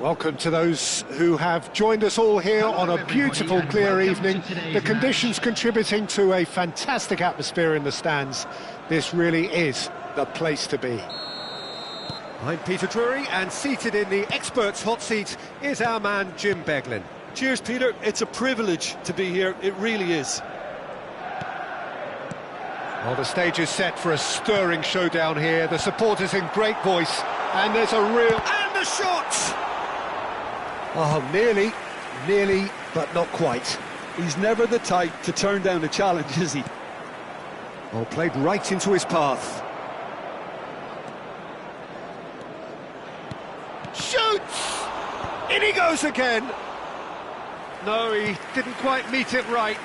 Welcome to those who have joined us all here on a beautiful, clear evening. The conditions contributing to a fantastic atmosphere in the stands. This really is the place to be. I'm Peter Drury, and seated in the experts' hot seat is our man Jim Beglin. Cheers, Peter. It's a privilege to be here. It really is. Well, the stage is set for a stirring showdown here. The supporters in great voice, and there's a real... And the shot! Oh, nearly, but not quite. He's never the type to turn down a challenge, is he? Oh, played right into his path. Shoots! In he goes again! No, he didn't quite meet it right.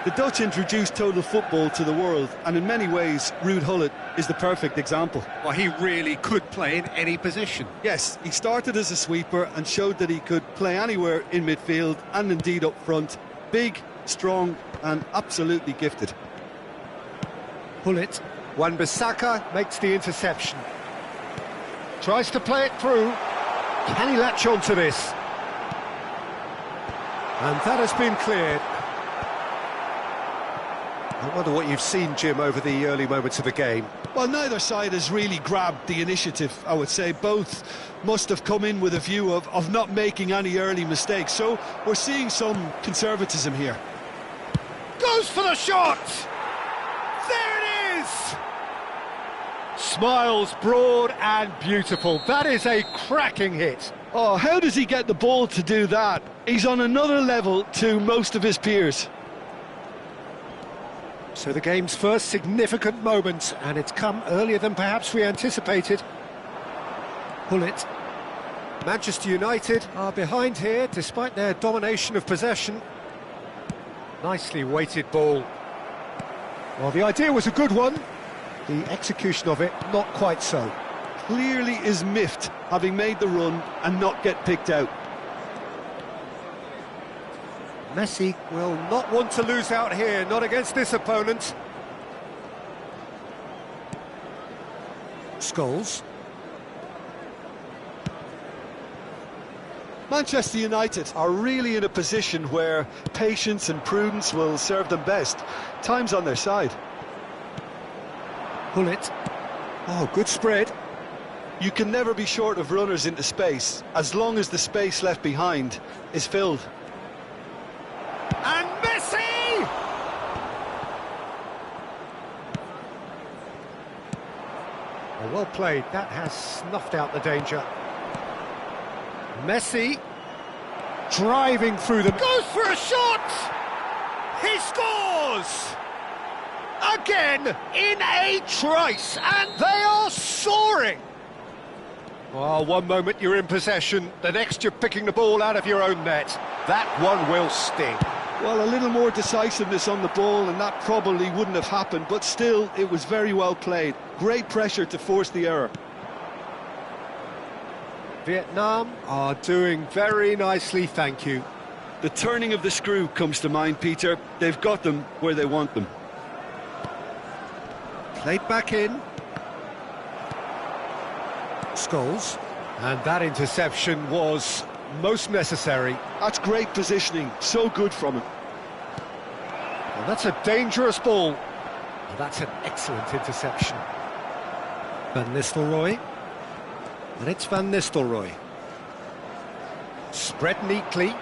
The Dutch introduced total football to the world, and in many ways, Ruud Gullit is the perfect example. Well, he really could play in any position. Yes, he started as a sweeper and showed that he could play anywhere in midfield and indeed up front. Big, strong and absolutely gifted. Gullit. Wan-Bissaka makes the interception. Tries to play it through. Can he latch on to this? And that has been cleared. I wonder what you've seen, Jim, over the early moments of the game. Well, neither side has really grabbed the initiative, I would say. Both must have come in with a view of not making any early mistakes. So we're seeing some conservatism here. Goes for the shot! There it is! Smiles broad and beautiful. That is a cracking hit. Oh, how does he get the ball to do that? He's on another level to most of his peers. So the game's first significant moment, and it's come earlier than perhaps we anticipated. Gullit. Manchester United are behind here, despite their domination of possession. Nicely weighted ball. Well, the idea was a good one. The execution of it, not quite so. Clearly is miffed, having made the run and not get picked out. Messi will not want to lose out here, not against this opponent. Scholes. Manchester United are really in a position where patience and prudence will serve them best. Time's on their side. Gullit. Oh, good spread. You can never be short of runners into space, as long as the space left behind is filled. And Messi! Oh, well played. That has snuffed out the danger. Messi driving through them. Goes for a shot! He scores! Again in a trice, and they are soaring! Oh, one moment you're in possession, the next you're picking the ball out of your own net. That one will sting. Well, a little more decisiveness on the ball and that probably wouldn't have happened, but still, it was very well played. Great pressure to force the error. Vietnam are doing very nicely, thank you. The turning of the screw comes to mind, Peter. They've got them where they want them. Played back in. Scholes. And that interception was most necessary. That's great positioning, so good from him. Well, that's a dangerous ball. And that's an excellent interception. Van Nistelrooy. And it's Van Nistelrooy. Spread neatly.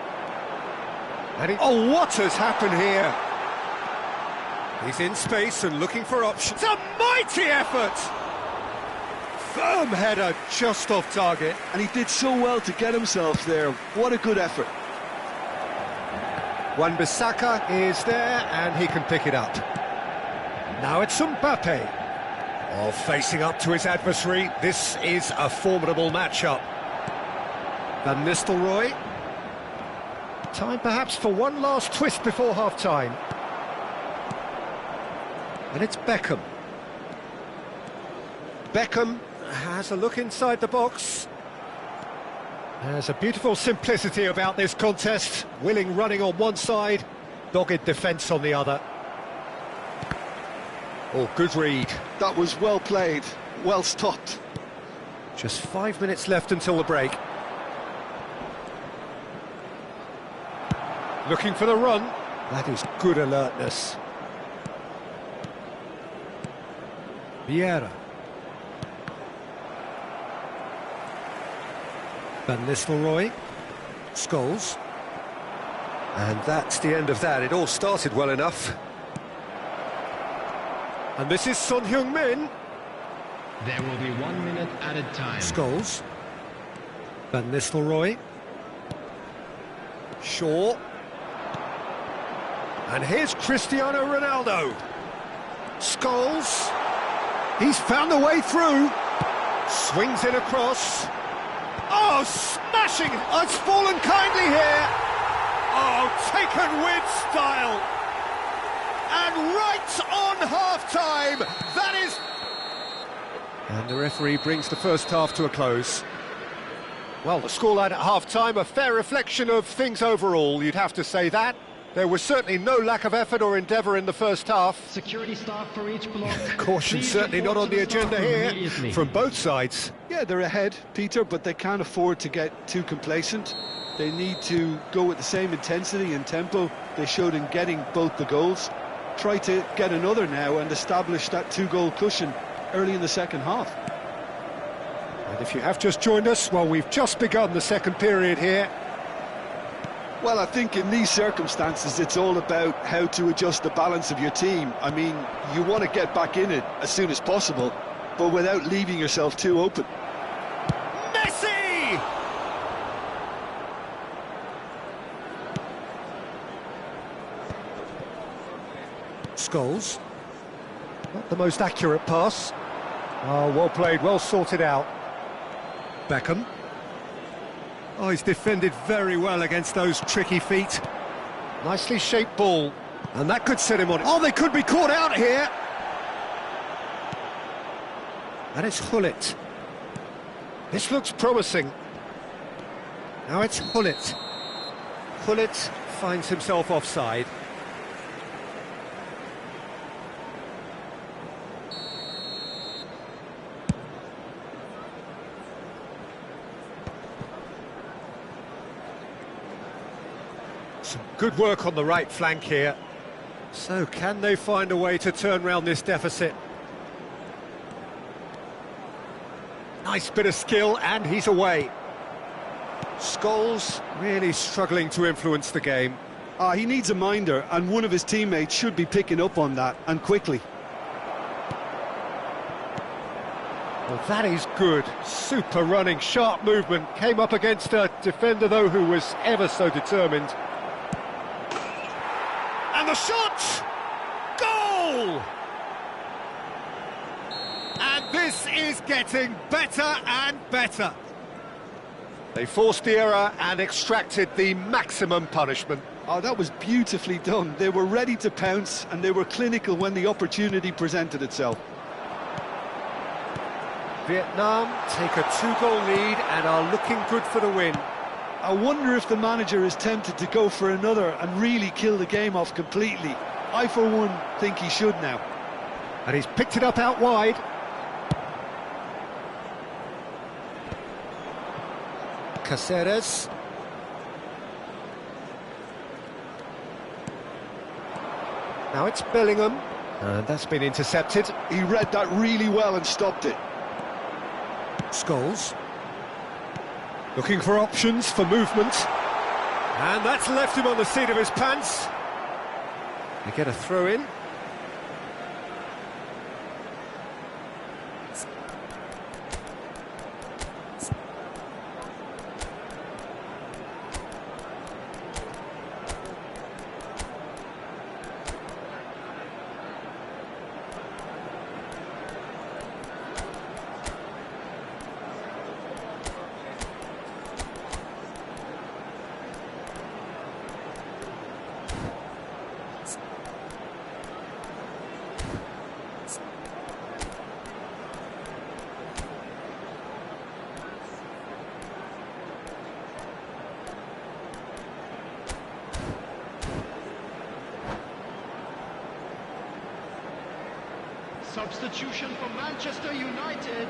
And oh, what has happened here? He's in space and looking for options. A mighty effort! Firm header just off target. And he did so well to get himself there. What a good effort. Wan-Bissaka is there and he can pick it up. Now it's Mbappe. Oh, facing up to his adversary. This is a formidable matchup. Van Nistelrooy. Time perhaps for one last twist before half-time. And it's Beckham. Beckham has a look inside the box. There's a beautiful simplicity about this contest. Willing running on one side, dogged defence on the other. Oh, good read. That was well played, well stopped. Just 5 minutes left until the break. Looking for the run. That is good alertness. Vieira. Van Nistelrooy. Scholes. And that's the end of that. It all started well enough. And this is Son Heung-min. There will be 1 minute added time. Scholes. Van Nistelrooy. Shaw. And here's Cristiano Ronaldo. Scholes. He's found a way through. Swings it across. Oh, smashing! Oh, it's fallen kindly here. Oh, taken with style. And right on half-time, that is... And the referee brings the first half to a close. Well, the scoreline at half-time, a fair reflection of things overall, you'd have to say that. There was certainly no lack of effort or endeavour in the first half. Security staff for each block. Caution certainly not on the agenda here, from both sides. Yeah, they're ahead, Peter, but they can't afford to get too complacent. They need to go with the same intensity and tempo they showed in getting both the goals. Try to get another now and establish that two-goal cushion early in the second half. And if you have just joined us, well, we've just begun the second period here. Well, I think in these circumstances, it's all about how to adjust the balance of your team. I mean, you want to get back in it as soon as possible, but without leaving yourself too open. Messi! Scholes. Not the most accurate pass. Oh, well played, well sorted out. Beckham. Oh, he's defended very well against those tricky feet. Nicely shaped ball. And that could set him on. Oh, they could be caught out here. And it's Hullet. This looks promising. Now it's Hullet. Hullet finds himself offside. Some good work on the right flank here. So can they find a way to turn round this deficit? Nice bit of skill, and he's away. Scholes really struggling to influence the game. He needs a minder, and one of his teammates should be picking up on that, and quickly. Well, that is good. Super running, sharp movement. Came up against a defender, though, who was ever so determined. And the shot! Goal! And this is getting better and better. They forced the error and extracted the maximum punishment. Oh, that was beautifully done. They were ready to pounce, and they were clinical when the opportunity presented itself. Vietnam take a two-goal lead and are looking good for the win. I wonder if the manager is tempted to go for another and really kill the game off completely. I, for one, think he should now. And he's picked it up out wide. Caceres. Now it's Bellingham. And that's been intercepted. He read that really well and stopped it. Scholes. Looking for options, for movement. And that's left him on the seat of his pants. They get a throw in. Substitution for Manchester United.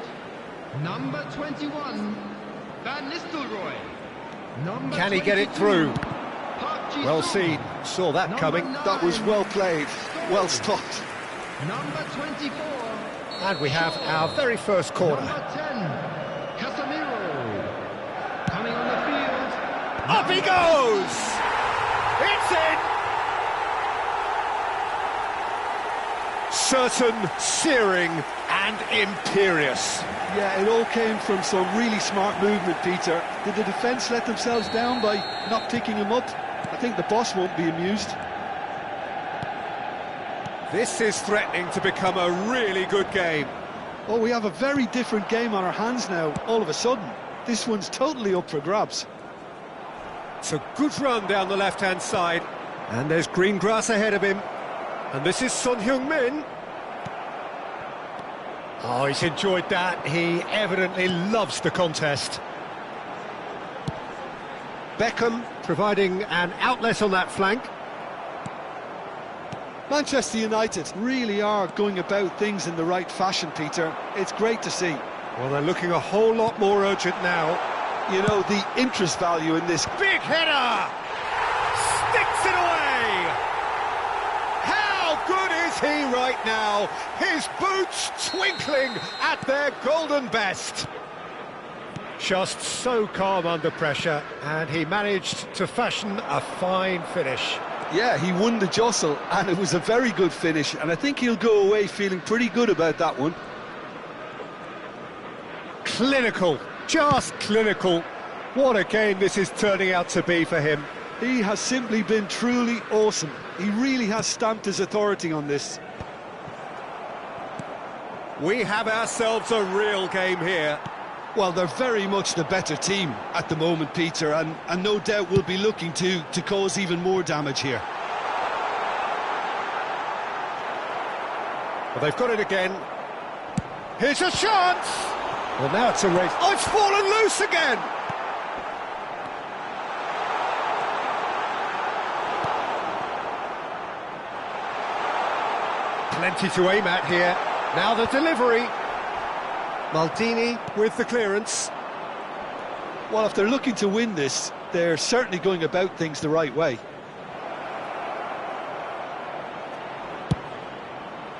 Number 21, Van Nistelrooy. Can he get it through? Well seen, saw that coming. That was well played, well stopped. Number 24, And we have our very first corner. Number 10, Casemiro. Coming on the field. Up he goes! It's in! Certain, searing and imperious. Yeah, it all came from some really smart movement, Peter. Did the defence let themselves down by not picking him up? I think the boss won't be amused. This is threatening to become a really good game. Oh, we have a very different game on our hands now, all of a sudden. This one's totally up for grabs. It's a good run down the left-hand side. And there's green grass ahead of him. And this is Son Heung-min. Oh, he's enjoyed that. He evidently loves the contest. Beckham providing an outlet on that flank. Manchester United really are going about things in the right fashion, Peter. It's great to see. Well, they're looking a whole lot more urgent now. You know, the interest value in this. Big header! Sticks it away! How good is he right now? His boots twinkling at their golden best. Just so calm under pressure, and he managed to fashion a fine finish. Yeah, he won the jostle, and it was a very good finish, and I think he'll go away feeling pretty good about that one. Clinical, just clinical. What a game this is turning out to be for him. He has simply been truly awesome. He really has stamped his authority on this. We have ourselves a real game here. Well, they're very much the better team at the moment, Peter, and no doubt will be looking to cause even more damage here. Well, they've got it again. Here's a chance! Well, now it's a race. Oh, it's fallen loose again! Plenty to aim at here. Now the delivery. Maldini with the clearance. Well, if they're looking to win this, they're certainly going about things the right way.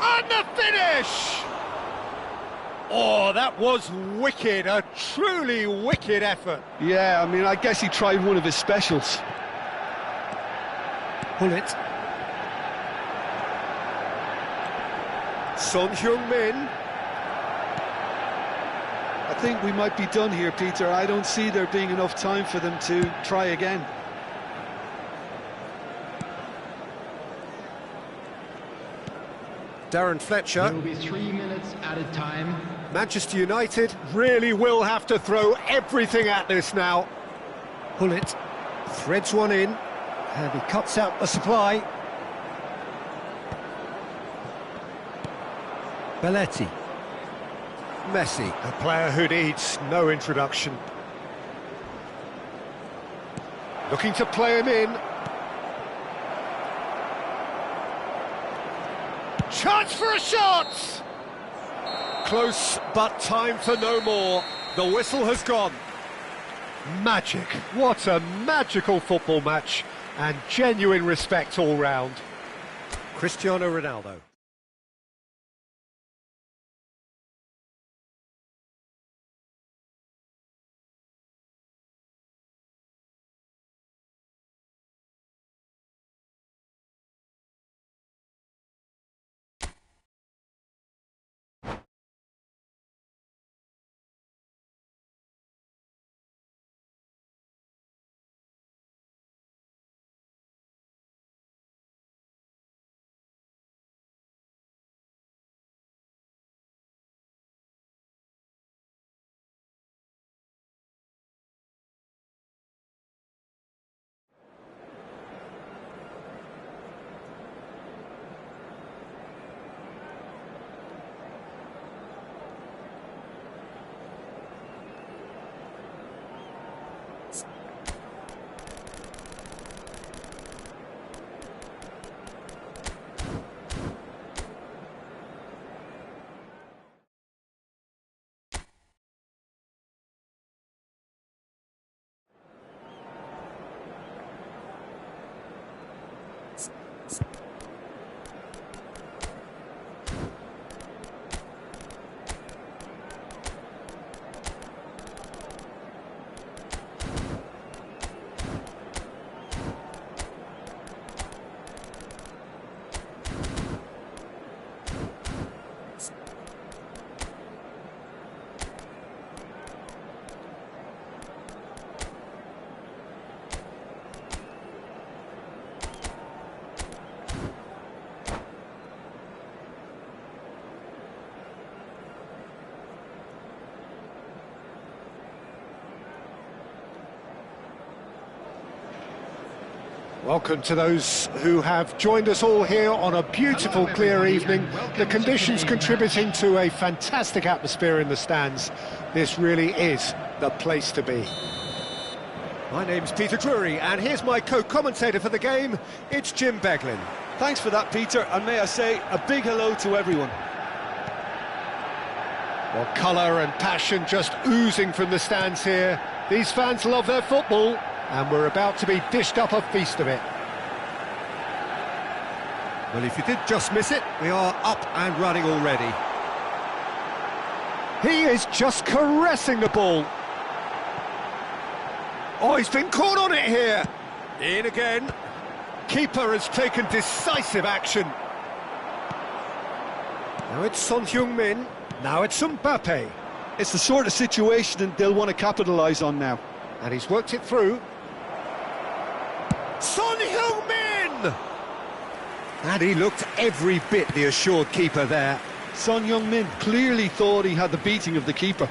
And the finish! Oh, that was wicked, a truly wicked effort. Yeah, I mean, I guess he tried one of his specials. Pull it. Son Heung-min. I think we might be done here, Peter. I don't see there being enough time for them to try again. Darren Fletcher. There will be 3 minutes added time. Manchester United really will have to throw everything at this now. Pull it. Threads one in. And he cuts out the supply. Belletti. Messi, a player who needs no introduction. Looking to play him in. Chance for a shot! Close, but time for no more. The whistle has gone. Magic. What a magical football match. And genuine respect all round. Cristiano Ronaldo. Welcome to those who have joined us all here on a beautiful, clear evening. The conditions contributing to a fantastic atmosphere in the stands. This really is the place to be. My name's Peter Drury, and here's my co-commentator for the game. It's Jim Beglin. Thanks for that, Peter, and may I say a big hello to everyone. Well, colour and passion just oozing from the stands here. These fans love their football, and we're about to be dished up a feast of it. Well, if you did just miss it, we are up and running already. He is just caressing the ball. Oh, he's been caught on it here. In again. Keeper has taken decisive action. Now it's Son Heung-min. Now it's Mbappe. It's the sort of situation they'll want to capitalise on now. And he's worked it through. Son Heung-min! And he looked every bit the assured keeper there. Son Heung-min clearly thought he had the beating of the keeper.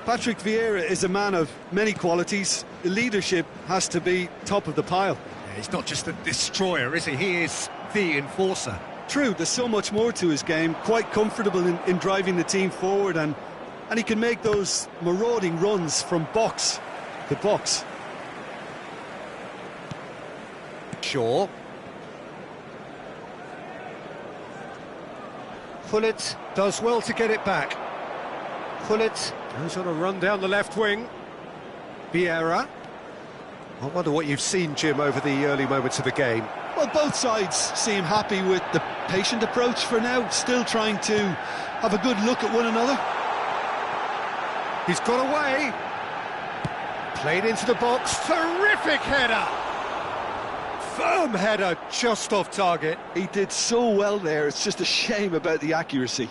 Patrick Vieira is a man of many qualities. The leadership has to be top of the pile. Yeah, he's not just a destroyer, is he? He is the enforcer. True, there's so much more to his game, quite comfortable in driving the team forward, and he can make those marauding runs from box to box. Shaw. Gullit does well to get it back. Gullit goes on a run down the left wing. Vieira. I wonder what you've seen, Jim, over the early moments of the game. Well, both sides seem happy with the patient approach for now, still trying to have a good look at one another. He's got away. Played into the box. Terrific header. Firm header, just off target. He did so well there, it's just a shame about the accuracy.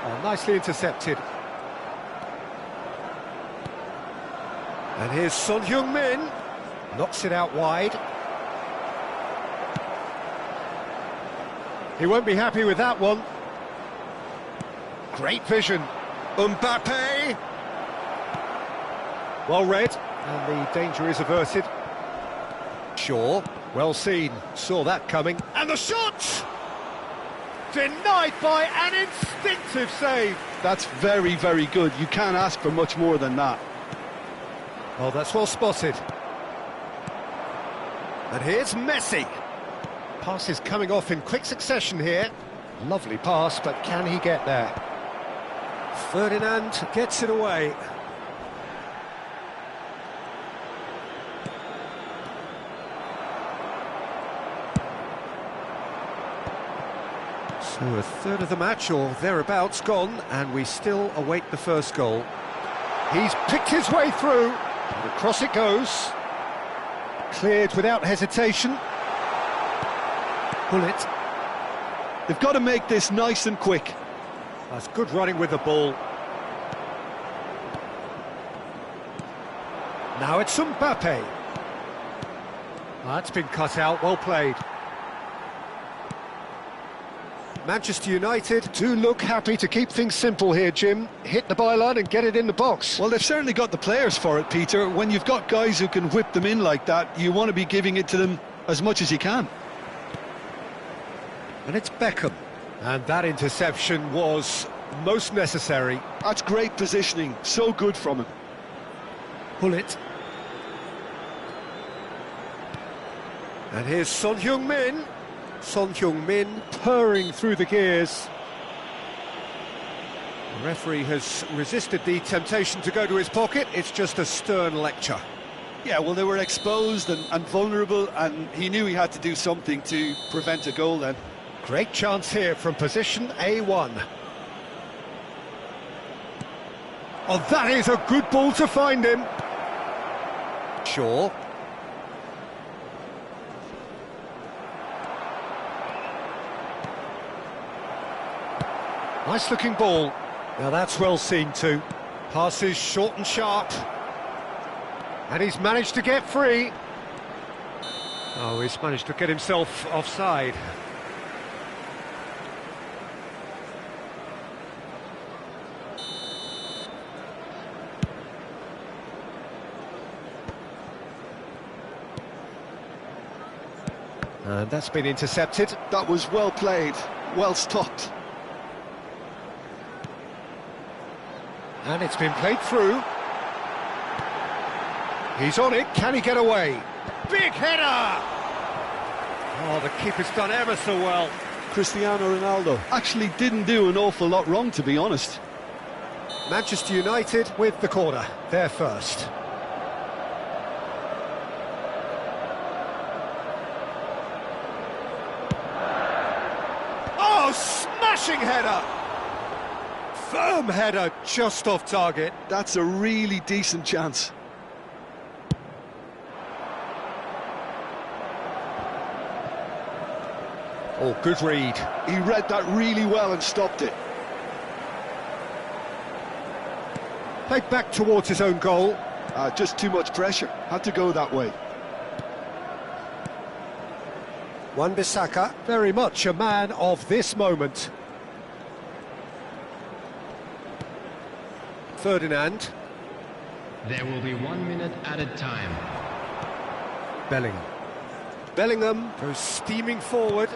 Oh, nicely intercepted. And here's Son Heung-min. Knocks it out wide. He won't be happy with that one. Great vision. Mbappe. Well read, and the danger is averted. Shaw, well seen, saw that coming. And the shot! Denied by an instinctive save. That's very, very good. You can't ask for much more than that. Oh, that's well spotted. And here's Messi. Pass is coming off in quick succession here. Lovely pass, but can he get there? Ferdinand gets it away. So a third of the match, or thereabouts, gone, and we still await the first goal. He's picked his way through, and across it goes. Cleared without hesitation. Gullit. They've got to make this nice and quick. That's good running with the ball. Now it's Mbappe. That's been cut out, well played. Manchester United do look happy to keep things simple here, Jim. Hit the byline and get it in the box. Well, they've certainly got the players for it, Peter. When you've got guys who can whip them in like that, you want to be giving it to them as much as you can. And it's Beckham. And that interception was most necessary. That's great positioning, so good from him. Gullit. And here's Son Heung-min. Son Heung-min purring through the gears. The referee has resisted the temptation to go to his pocket. It's just a stern lecture. Yeah, well, they were exposed and vulnerable, and he knew he had to do something to prevent a goal then. Great chance here from position A1. Oh, that is a good ball to find him. Shaw. Nice looking ball. Now that's well seen too. Passes short and sharp. And he's managed to get free. Oh, he's managed to get himself offside. And that's been intercepted. That was well played, well stopped. And it's been played through. He's on it, can he get away? Big header! Oh, the keeper's done ever so well. Cristiano Ronaldo actually didn't do an awful lot wrong, to be honest. Manchester United with the corner, they're first. Oh, smashing header! Firm header, just off target. That's a really decent chance. Oh, good read. He read that really well and stopped it. Played back towards his own goal. Just too much pressure. Had to go that way. Wan-Bissaka, very much a man of this moment. Ferdinand. There will be 1 minute added time. Bellingham. Bellingham goes steaming forward.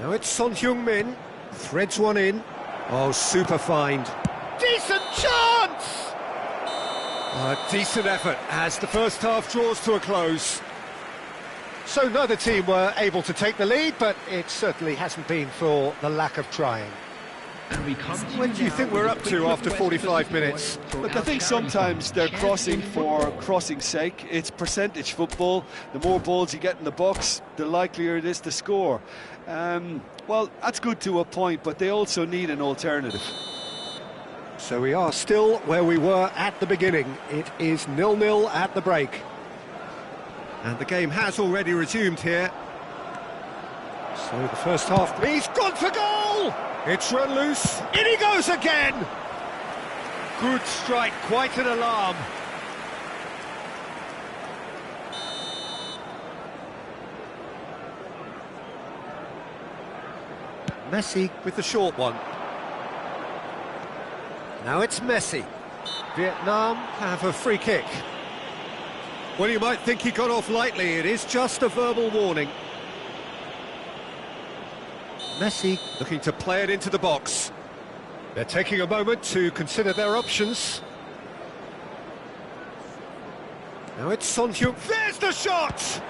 Now it's Son Heung-min, threads one in. Oh, super find. Decent chance! A decent effort as the first half draws to a close. So neither team were able to take the lead, but it certainly hasn't been for the lack of trying. When do you think we're up to after 45 minutes? Look, I think sometimes they're crossing for crossing's sake. It's percentage football. The more balls you get in the box, the likelier it is to score. Well, that's good to a point, but they also need an alternative. So we are still where we were at the beginning. It is 0-0 at the break. And the game has already resumed here. So the first half, he's gone for goal! It's run loose, in he goes again! Good strike, quite an alarm. Messi with the short one. Now it's Messi. Vietnam have a free kick. Well, you might think he got off lightly, it is just a verbal warning. Messi looking to play it into the box. They're taking a moment to consider their options. Now it's Son Heung. There's the shot!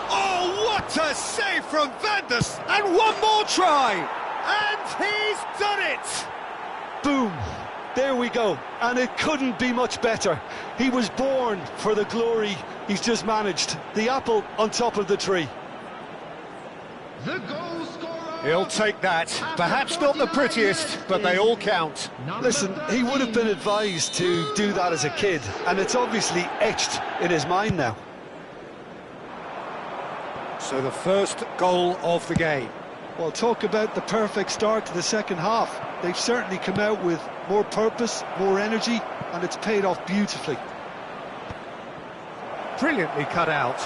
Oh, what a save from Van der Sar! And one more try! And he's done it! Boom! There we go. And it couldn't be much better. He was born for the glory he's just managed. The apple on top of the tree. The goal scorer. He'll take that. Perhaps not the prettiest, but they all count. Listen, he would have been advised to do that as a kid, and it's obviously etched in his mind now. So the first goal of the game. Well, talk about the perfect start to the second half. They've certainly come out with more purpose, more energy, and it's paid off beautifully. Brilliantly cut out.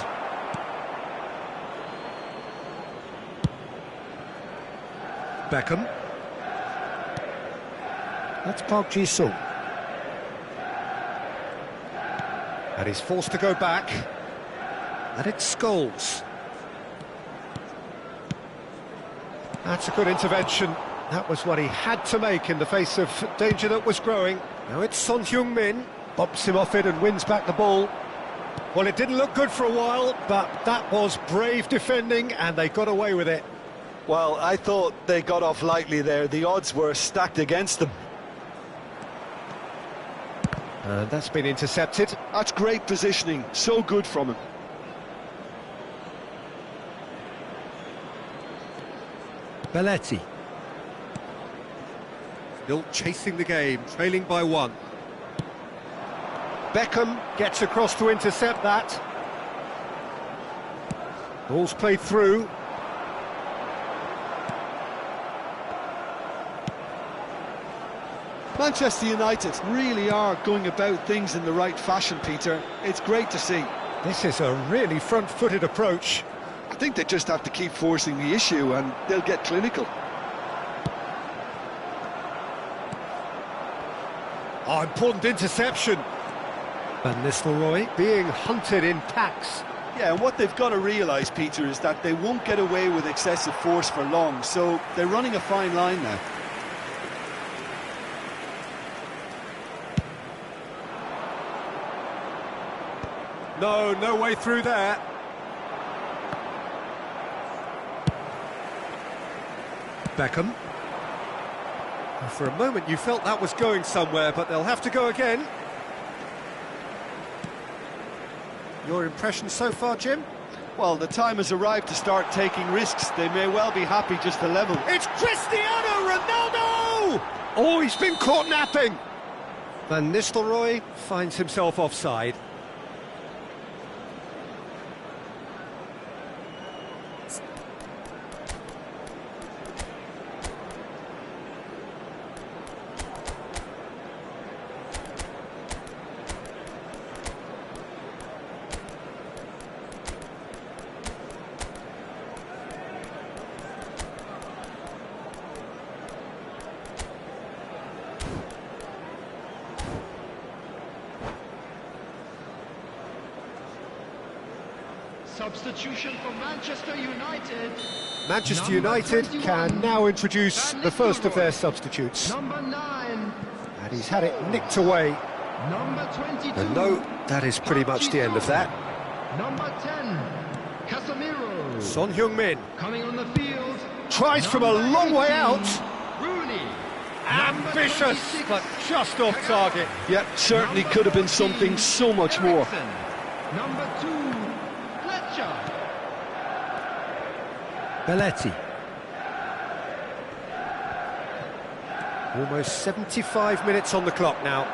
Beckham. That's Park Ji-sung. And he's forced to go back. And it's Scholes. That's a good intervention. That was what he had to make in the face of danger that was growing. Now it's Son Heung-min. Bumps him off it and wins back the ball. Well, it didn't look good for a while, but that was brave defending and they got away with it. Well, I thought they got off lightly there. The odds were stacked against them. And that's been intercepted. That's great positioning. So good from him. Belletti. Still chasing the game, trailing by one. Beckham gets across to intercept that. Ball's played through. Manchester United really are going about things in the right fashion, Peter. It's great to see. This is a really front-footed approach. I think they just have to keep forcing the issue and they'll get clinical. Oh, important interception. Van Nistelrooy being hunted in packs. Yeah, and what they've got to realise, Peter, is that they won't get away with excessive force for long, so they're running a fine line now. No way through there. Beckham. For a moment you felt that was going somewhere, but they'll have to go again. Your impression so far, Jim? Well, the time has arrived to start taking risks. They may well be happy just to level. It's Cristiano Ronaldo! Oh, he's been caught napping! Van Nistelrooy finds himself offside. Substitution for Manchester United. Manchester United can now introduce the first of their substitutes. Number 9. And he's had it nicked away. Number 22. And no, that is pretty much the end of that. Number 10. Casemiro. Son Heung-min Coming on the field. tries from a long way out. Rooney. Ambitious, but just off target. Yep, certainly could have been something so much more. Eriksen. Number 2. Fletcher. Belletti. Almost 75 minutes on the clock now.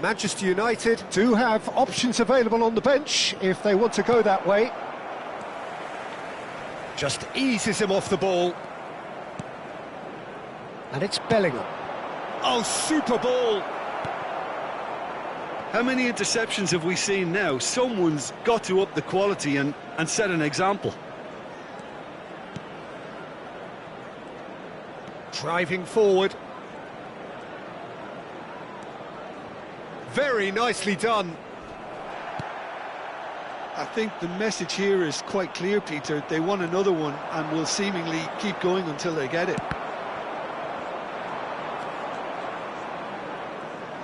Manchester United do have options available on the bench if they want to go that way. Just eases him off the ball. And it's Bellingham. Oh, super ball! How many interceptions have we seen now? Someone's got to up the quality and set an example. Driving forward. Very nicely done. I think the message here is quite clear, Peter. They want another one and will seemingly keep going until they get it.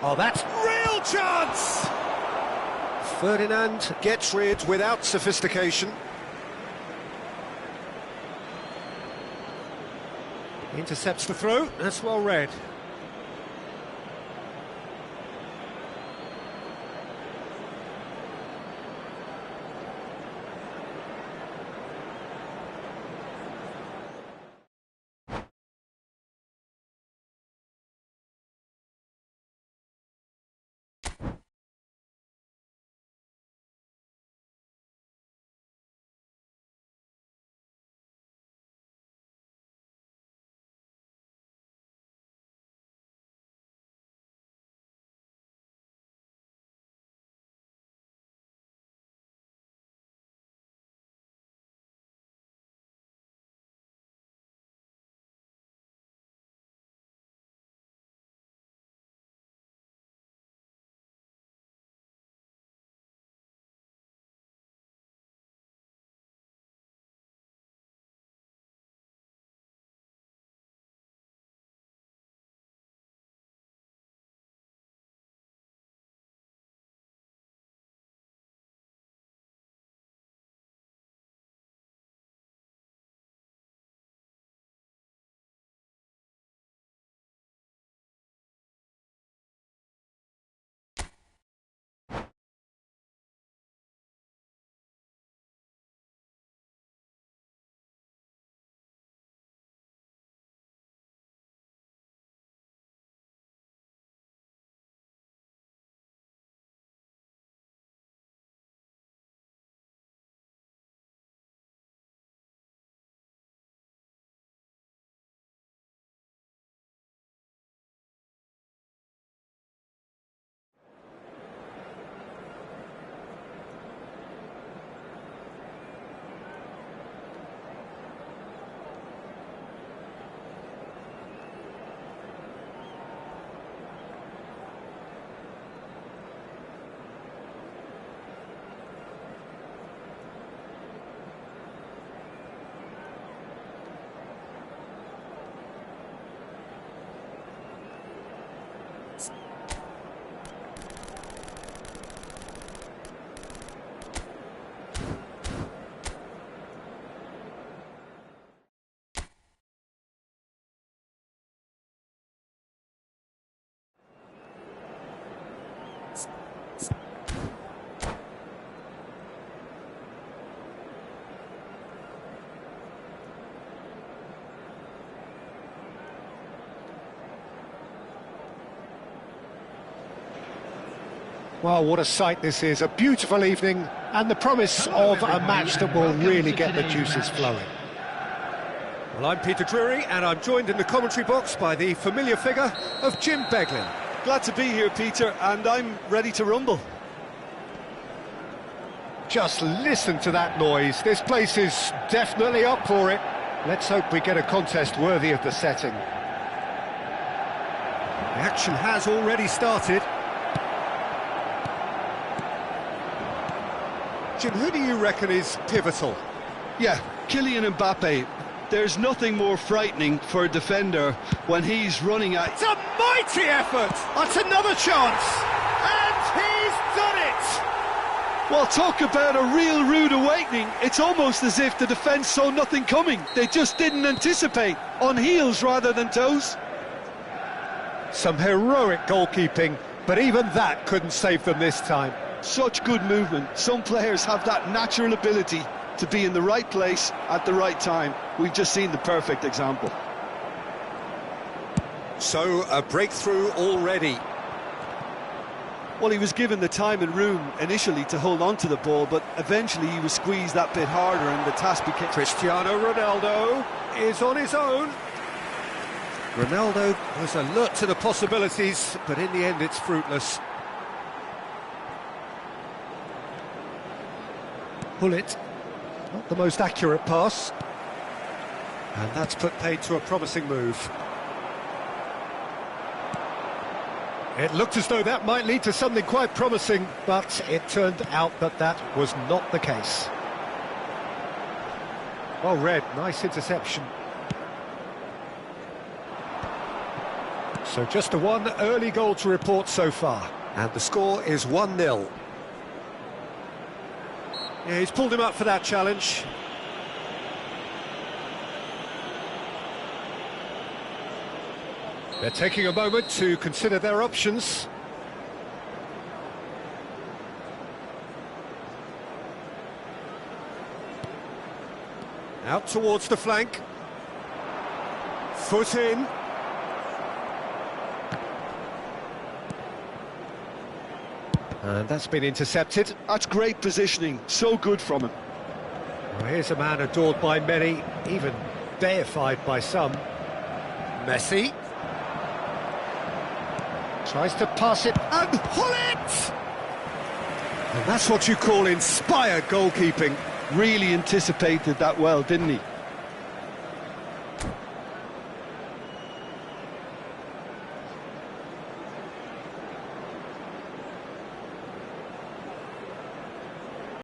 Oh, that's real chance! Ferdinand gets rid without sophistication. Intercepts the throw, that's well read. Well, what a sight this is. A beautiful evening and the promise of a match that will really get the juices flowing. Well, I'm Peter Drury, and I'm joined in the commentary box by the familiar figure of Jim Beglin. Glad to be here, Peter, and I'm ready to rumble. Just listen to that noise. This place is definitely up for it. Let's hope we get a contest worthy of the setting. The action has already started. Jim, who do you reckon is pivotal? Yeah, Kylian Mbappe. There's nothing more frightening for a defender when he's running at... It's a mighty effort! That's another chance! And he's done it! Well, talk about a real rude awakening. It's almost as if the defence saw nothing coming. They just didn't anticipate. On heels rather than toes. Some heroic goalkeeping, but even that couldn't save them this time. Such good movement. Some players have that natural ability to be in the right place at the right time. We've just seen the perfect example. So, a breakthrough already. Well, he was given the time and room initially to hold on to the ball, but eventually he was squeezed that bit harder and the task became... Cristiano Ronaldo is on his own. Ronaldo was alert to the possibilities, but in the end it's fruitless. Hullet, not the most accurate pass. And that's put paid to a promising move. It looked as though that might lead to something quite promising, but it turned out that that was not the case. Well read, nice interception. So just the one early goal to report so far. And the score is 1-0. Yeah, he's pulled him up for that challenge. They're taking a moment to consider their options. Out towards the flank. Foot in. And that's been intercepted. That's great positioning, so good from him. Well, here's a man adored by many, even deified by some. Messi. Tries to pass it, and Hullet! And that's what you call inspired goalkeeping. Really anticipated that well, didn't he?